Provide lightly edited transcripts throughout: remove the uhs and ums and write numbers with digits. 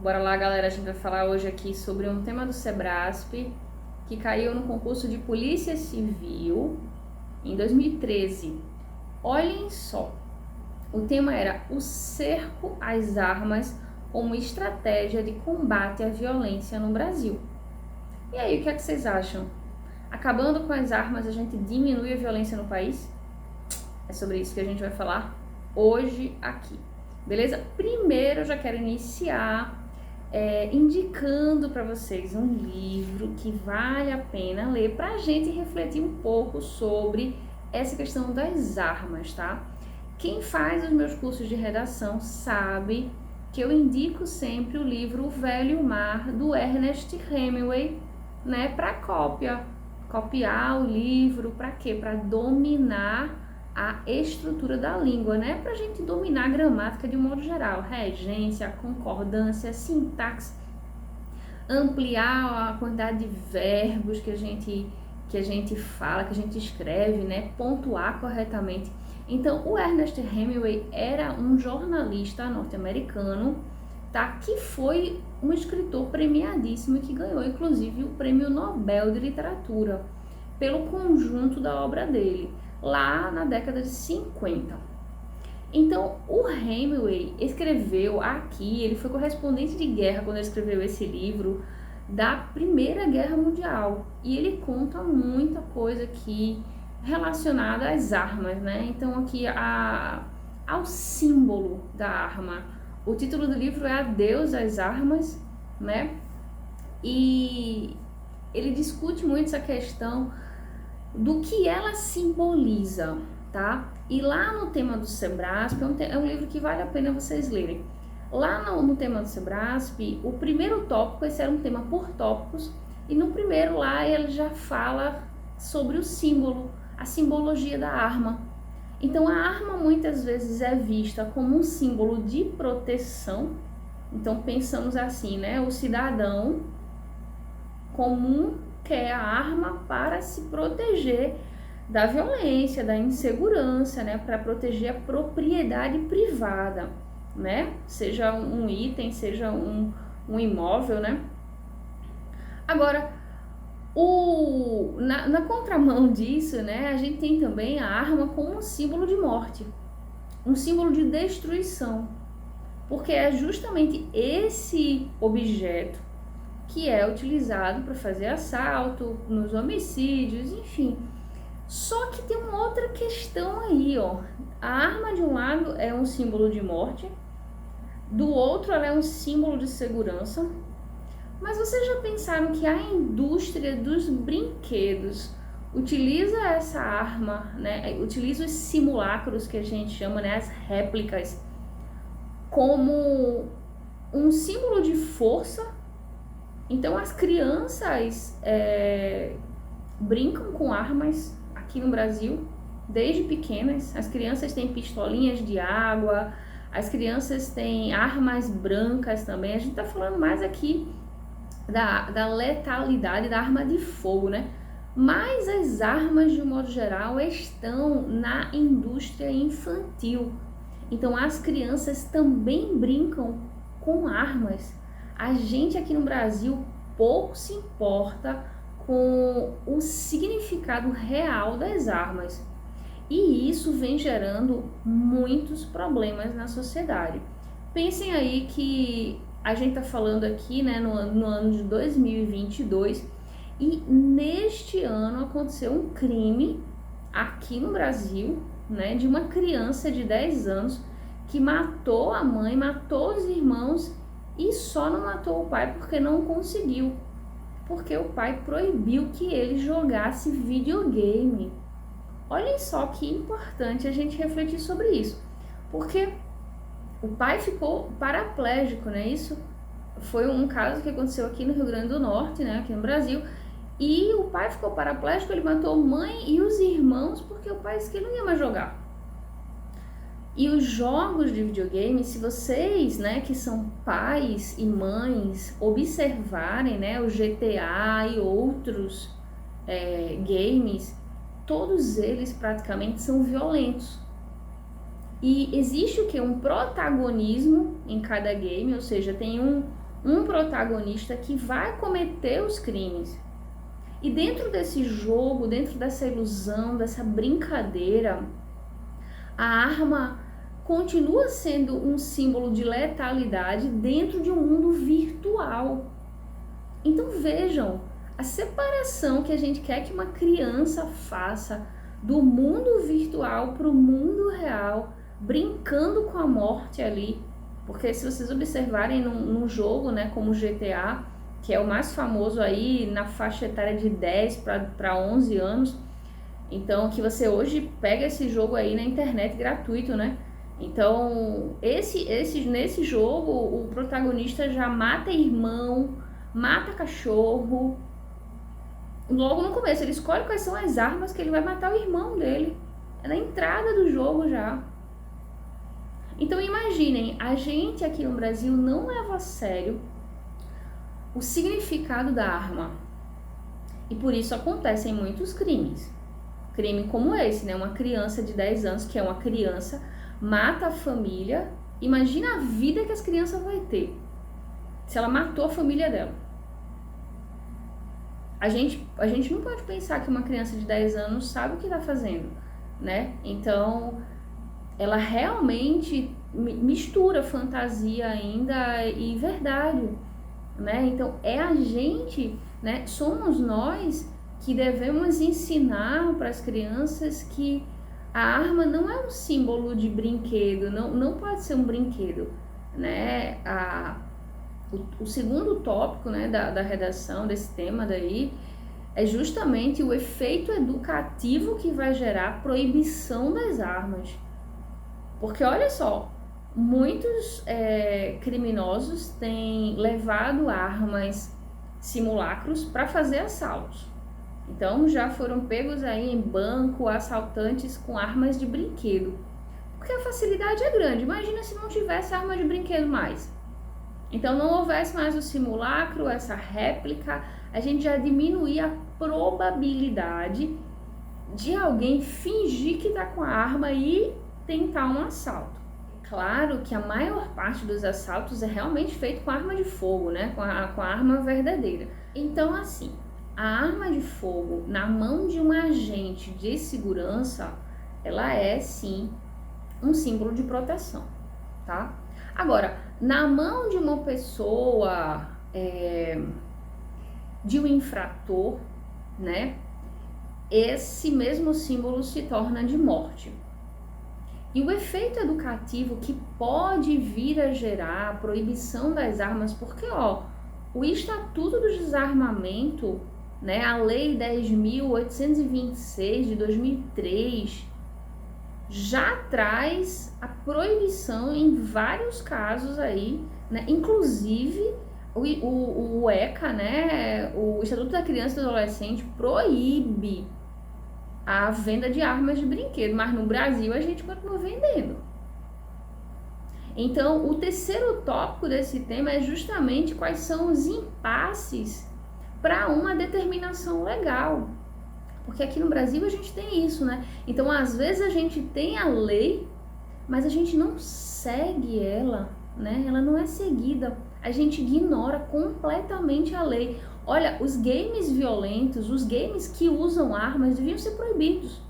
Bora lá, galera, a gente vai falar hoje aqui sobre um tema do Sebrasp que caiu no concurso de Polícia Civil em 2013. Olhem só, o tema era o cerco às armas como estratégia de combate à violência no Brasil. E aí, o que é que vocês acham? Acabando com as armas, a gente diminui a violência no país? É sobre isso que a gente vai falar hoje aqui, beleza? Primeiro, eu já quero iniciar indicando para vocês um livro que vale a pena ler para a gente refletir um pouco sobre essa questão das armas, tá? Quem faz os meus cursos de redação sabe que eu indico sempre o livro O Velho Mar, do Ernest Hemingway, né, para copiar o livro, para quê? Para dominar a estrutura da língua, né? Para a gente dominar a gramática de um modo geral, regência, concordância, sintaxe, ampliar a quantidade de verbos que a gente fala, que a gente escreve, né? Pontuar corretamente. Então, o Ernest Hemingway era um jornalista norte-americano, tá? Que foi um escritor premiadíssimo e que ganhou, inclusive, o Prêmio Nobel de Literatura pelo conjunto da obra dele, lá na década de 50. Então, o Hemingway escreveu aqui, ele foi correspondente de guerra quando ele escreveu esse livro, da Primeira Guerra Mundial. E ele conta muita coisa aqui relacionada às armas, né? Então, aqui ao símbolo da arma. O título do livro é Adeus às Armas, né? E ele discute muito essa questão do que ela simboliza, tá? E lá no tema do Sebrasp, é um livro que vale a pena vocês lerem. Lá no tema do Sebrasp, o primeiro tópico, esse era um tema por tópicos, e no primeiro lá ele já fala sobre o símbolo, a simbologia da arma. Então a arma muitas vezes é vista como um símbolo de proteção. Então pensamos assim, né? O cidadão comum quer a arma para se proteger da violência, da insegurança, né? Para proteger a propriedade privada, né? Seja um item, seja um imóvel, né? Agora, na contramão disso, né? A gente tem também a arma como um símbolo de morte, um símbolo de destruição, porque é justamente esse objeto que é utilizado para fazer assalto, nos homicídios, enfim. Só que tem uma outra questão aí, ó. A arma de um lado é um símbolo de morte, do outro ela é um símbolo de segurança. Mas vocês já pensaram que a indústria dos brinquedos utiliza essa arma, né? Utiliza os simulacros que a gente chama, né? As réplicas, como um símbolo de força. Então as crianças brincam com armas aqui no Brasil desde pequenas. As crianças têm pistolinhas de água, as crianças têm armas brancas também. A gente tá falando mais aqui da letalidade da arma de fogo, né? Mas as armas, de um modo geral, estão na indústria infantil. Então as crianças também brincam com armas. A gente aqui no Brasil pouco se importa com o significado real das armas. E isso vem gerando muitos problemas na sociedade. Pensem aí que a gente está falando aqui, né, no ano de 2022, e neste ano aconteceu um crime aqui no Brasil, né, de uma criança de 10 anos que matou a mãe, matou os irmãos e só não matou o pai porque não conseguiu, porque o pai proibiu que ele jogasse videogame. Olhem só que importante a gente refletir sobre isso, porque o pai ficou paraplégico, né? Isso foi um caso que aconteceu aqui no Rio Grande do Norte, né? Aqui no Brasil, e o pai ficou paraplégico, ele matou a mãe e os irmãos porque o pai disse que ele não ia mais jogar. E os jogos de videogame, se vocês, né, que são pais e mães, observarem, né, o GTA e outros games, todos eles praticamente são violentos. E existe o que? Um protagonismo em cada game, ou seja, tem um protagonista que vai cometer os crimes. E dentro desse jogo, dentro dessa ilusão, dessa brincadeira, a arma continua sendo um símbolo de letalidade dentro de um mundo virtual. Então vejam, a separação que a gente quer que uma criança faça do mundo virtual para o mundo real, brincando com a morte ali. Porque se vocês observarem num jogo, né, como GTA, que é o mais famoso aí na faixa etária de 10 para 11 anos, então que você hoje pega esse jogo aí na internet gratuito, né? Então, nesse jogo, o protagonista já mata irmão, mata cachorro. Logo no começo, ele escolhe quais são as armas que ele vai matar o irmão dele. É na entrada do jogo já. Então imaginem, a gente aqui no Brasil não leva a sério o significado da arma. E por isso acontecem muitos crimes. Crime como esse, né? Uma criança de 10 anos, que é uma criança, mata a família. Imagina a vida que as crianças vão ter se ela matou a família dela. A gente não pode pensar que uma criança de 10 anos sabe o que está fazendo, né? Então, ela realmente mistura fantasia ainda e verdade, né? Então, é a gente, né? Somos nós que devemos ensinar para as crianças que a arma não é um símbolo de brinquedo, não pode ser um brinquedo, né? O segundo tópico, né, da redação desse tema daí é justamente o efeito educativo que vai gerar a proibição das armas. Porque olha só, muitos criminosos têm levado armas simulacros para fazer assaltos. Então já foram pegos aí em banco assaltantes com armas de brinquedo. Porque a facilidade é grande. Imagina se não tivesse arma de brinquedo mais. Então não houvesse mais o simulacro, essa réplica, a gente já diminuía a probabilidade de alguém fingir que está com a arma e tentar um assalto. Claro que a maior parte dos assaltos é realmente feito com arma de fogo, né? Com a arma verdadeira. Então assim, a arma de fogo na mão de um agente de segurança, ela é sim um símbolo de proteção, tá? Agora, na mão de uma pessoa, de um infrator, né, esse mesmo símbolo se torna de morte. E o efeito educativo que pode vir a gerar a proibição das armas, porque o Estatuto do Desarmamento, né, a Lei 10.826 de 2003, já traz a proibição em vários casos aí, né? Inclusive o ECA, né, o Estatuto da Criança e do Adolescente, proíbe a venda de armas de brinquedo, mas no Brasil a gente continua vendendo. Então, o terceiro tópico desse tema é justamente quais são os impasses para uma determinação legal. Porque aqui no Brasil a gente tem isso, né? Então, às vezes a gente tem a lei, mas a gente não segue ela, né? Ela não é seguida. A gente ignora completamente a lei. Olha, os games violentos, os games que usam armas deviam ser proibidos.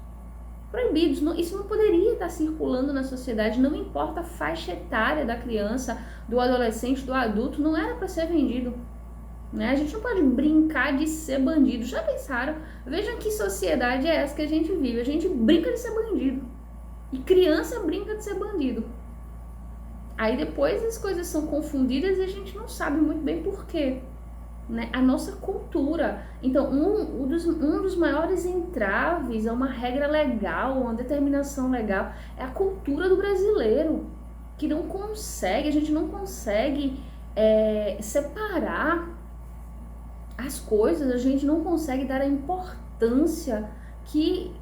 Proibidos. Isso não poderia estar circulando na sociedade, não importa a faixa etária da criança, do adolescente, do adulto, não era para ser vendido. Né? A gente não pode brincar de ser bandido. Já pensaram? Vejam que sociedade é essa que a gente vive. A gente brinca de ser bandido. E criança brinca de ser bandido. Aí depois as coisas são confundidas e a gente não sabe muito bem por quê. Né? A nossa cultura. Então, um dos maiores entraves a uma regra legal, uma determinação legal, é a cultura do brasileiro. Que não consegue, a gente não consegue separar as coisas, a gente não consegue dar a importância que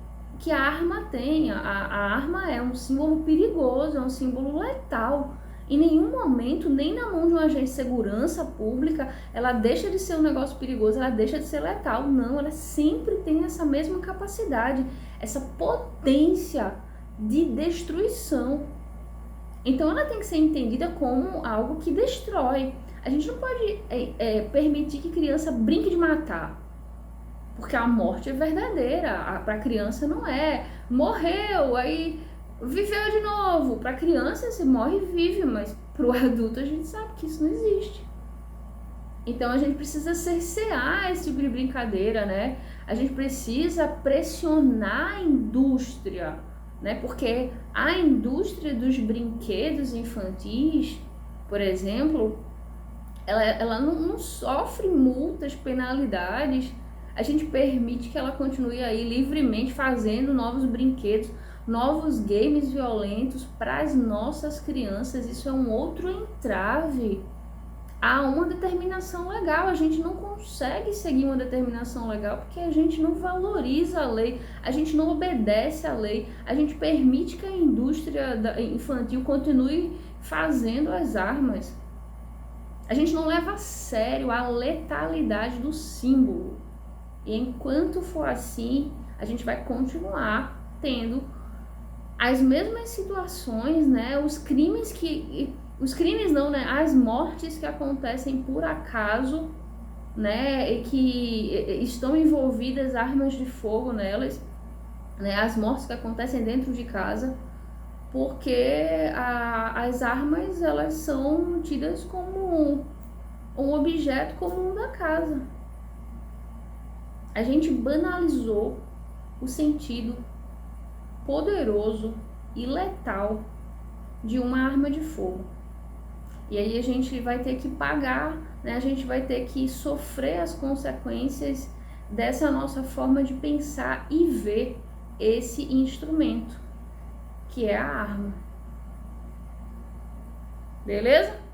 a arma tem. A arma é um símbolo perigoso, é um símbolo letal. Em nenhum momento, nem na mão de um agente de segurança pública, ela deixa de ser um negócio perigoso, ela deixa de ser letal. Não, ela sempre tem essa mesma capacidade, essa potência de destruição. Então ela tem que ser entendida como algo que destrói. A gente não pode permitir que criança brinque de matar, porque a morte é verdadeira. Para a criança não é. Morreu, aí viveu de novo. Para a criança se morre e vive, mas para o adulto a gente sabe que isso não existe. Então a gente precisa cercear esse tipo de brincadeira, né? A gente precisa pressionar a indústria, né? Porque a indústria dos brinquedos infantis, por exemplo, ela não sofre multas, penalidades. A gente permite que ela continue aí livremente fazendo novos brinquedos, novos games violentos para as nossas crianças. Isso é um outro entrave a uma determinação legal. A gente não consegue seguir uma determinação legal porque a gente não valoriza a lei, a gente não obedece à lei, a gente permite que a indústria infantil continue fazendo as armas. A gente não leva a sério a letalidade do símbolo. E enquanto for assim, a gente vai continuar tendo as mesmas situações, né? Os crimes não, né? As mortes que acontecem por acaso, né? E que estão envolvidas armas de fogo nelas, né? As mortes que acontecem dentro de casa, porque as armas, elas são tidas como um objeto comum da casa. A gente banalizou o sentido poderoso e letal de uma arma de fogo. E aí a gente vai ter que pagar, né? A gente vai ter que sofrer as consequências dessa nossa forma de pensar e ver esse instrumento, que é a arma. Beleza?